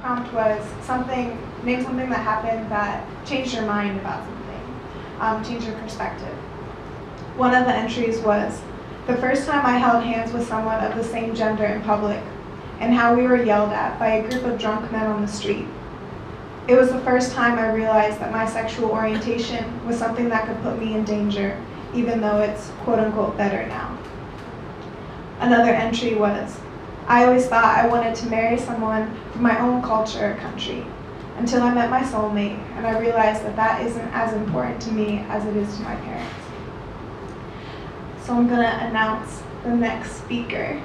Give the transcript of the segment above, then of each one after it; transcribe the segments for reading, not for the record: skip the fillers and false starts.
prompt was name something that happened that changed your mind about something, changed your perspective. One of the entries was, the first time I held hands with someone of the same gender in public, and how we were yelled at by a group of drunk men on the street. It was the first time I realized that my sexual orientation was something that could put me in danger, even though it's quote-unquote better now. Another entry was, I always thought I wanted to marry someone from my own culture or country, until I met my soulmate, and I realized that that isn't as important to me as it is to my parents. So I'm gonna announce the next speaker.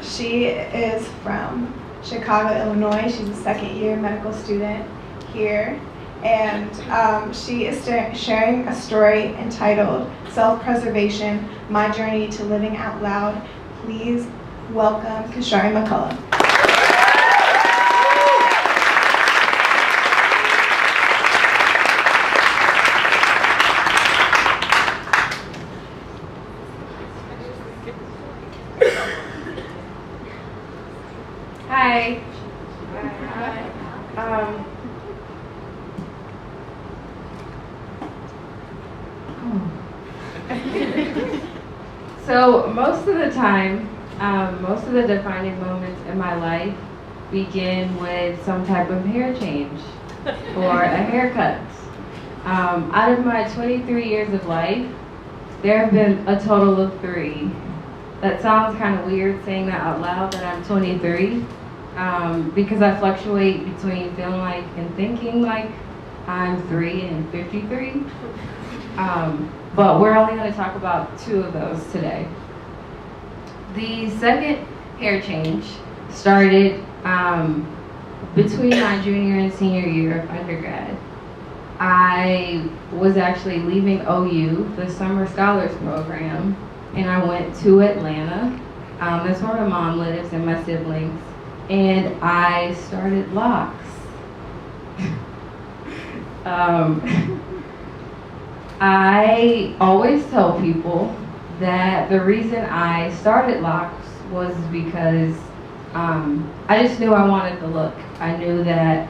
She is from Chicago, Illinois. She's a second-year medical student here, and she is sharing a story entitled Self-Preservation, My Journey to Living Out Loud. Please welcome Kyshari McCullough. Hi. So most of the time, most of the defining moments in my life begin with some type of hair change or a haircut. Out of my 23 years of life, there have been a total of 3. That sounds kind of weird saying that out loud, that I'm 23, because I fluctuate between feeling like and thinking like I'm 3 and 53. But we're only going to talk about 2 of those today. The second hair change started between my junior and senior year of undergrad. I was actually leaving OU, the Summer Scholars Program, and I went to Atlanta. That's where my mom lives and my siblings. And I started locks. I always tell people that the reason I started locks was because I just knew I wanted the look. I knew that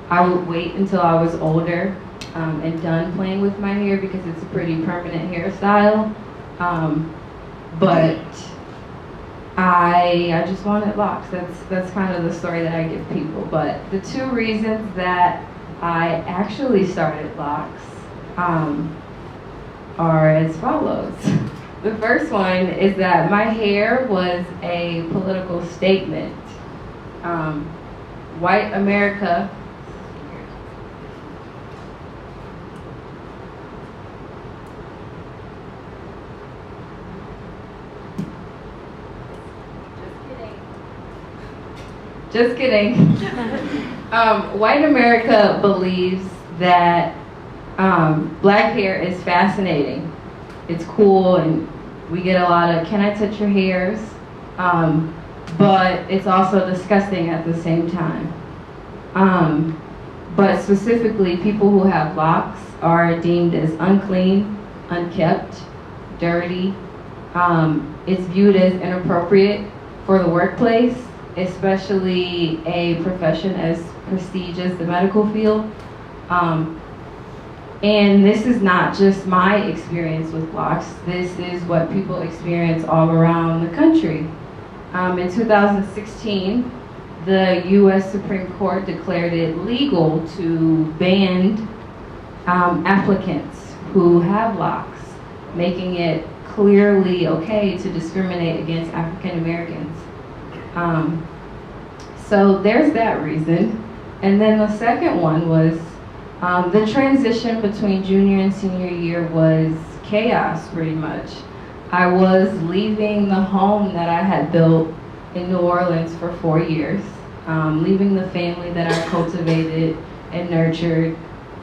I would wait until I was older and done playing with my hair, because it's a pretty permanent hairstyle. But I just wanted locks. That's kind of the story that I give people. But the 2 reasons that I actually started locks are as follows. The first one is that my hair was a political statement. White America Just kidding. White America believes that black hair is fascinating. It's cool, and we get a lot of "can I touch your hairs?" But it's also disgusting at the same time. But specifically, people who have locks are deemed as unclean, unkept, dirty. It's viewed as inappropriate for the workplace, especially a profession as prestigious as the medical field. And this is not just my experience with locks. This is what people experience all around the country. In 2016, the U.S. Supreme Court declared it legal to ban applicants who have locks, making it clearly okay to discriminate against African Americans. So there's that reason. And then the second one was the transition between junior and senior year was chaos, pretty much. I was leaving the home that I had built in New Orleans for 4 years, leaving the family that I cultivated and nurtured.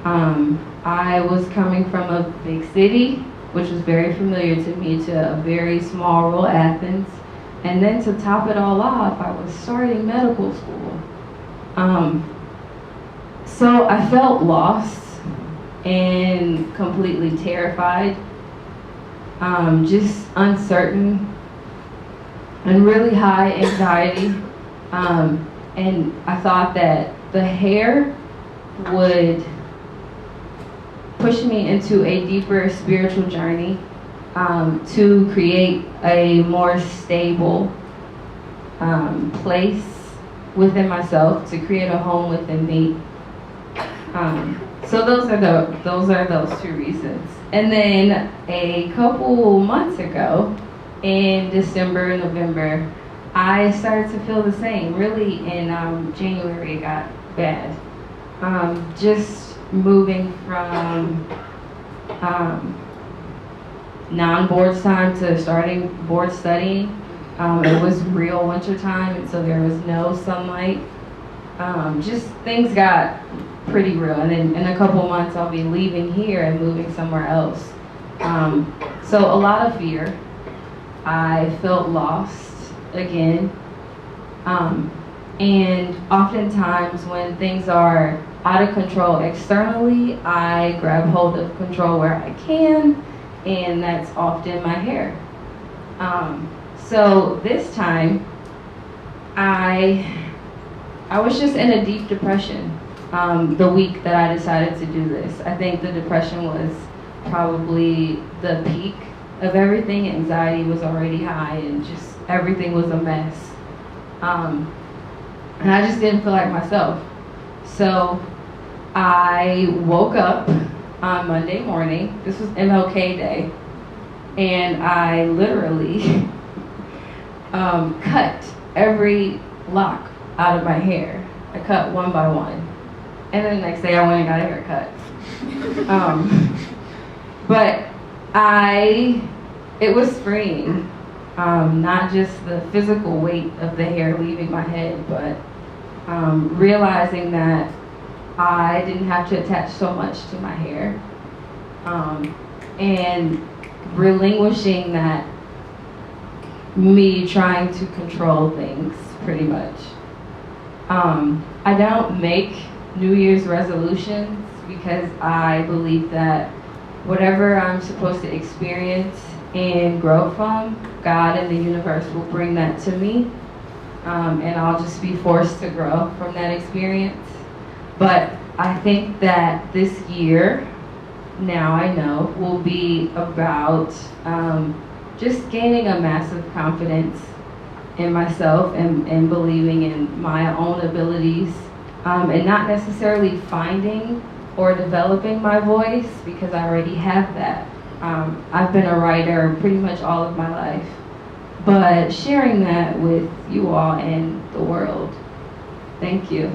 I was coming from a big city, which was very familiar to me, to a very small rural Athens. And then to top it all off, I was starting medical school. So I felt lost and completely terrified, just uncertain and really high anxiety. And I thought that the hair would push me into a deeper spiritual journey, to create a more stable place within myself, to create a home within me. So those are those two reasons. And then a couple months ago, in December, November, I started to feel the same. Really, in January, it got bad. Just moving from non-board time to starting board studying. It was real winter time, and so there was no sunlight. Just things got pretty real. And then in a couple months, I'll be leaving here and moving somewhere else. So a lot of fear. I felt lost again. And oftentimes when things are out of control externally, I grab hold of control where I can, and that's often my hair. So this time, I was just in a deep depression the week that I decided to do this. I think the depression was probably the peak of everything. Anxiety was already high, and just everything was a mess. And I just didn't feel like myself. So I woke up on Monday morning. This was MLK Day. And I literally cut every lock out of my hair. I cut one by one. And then the next day I went and got a haircut. But it was freeing. Not just the physical weight of the hair leaving my head, but realizing that I didn't have to attach so much to my hair, and relinquishing that me trying to control things, pretty much. I don't make New Year's resolutions because I believe that whatever I'm supposed to experience and grow from, God and the universe will bring that to me, and I'll just be forced to grow from that experience. But I think that this year, now I know, will be about just gaining a massive confidence in myself and believing in my own abilities, and not necessarily finding or developing my voice, because I already have that. I've been a writer pretty much all of my life, but sharing that with you all and the world. Thank you.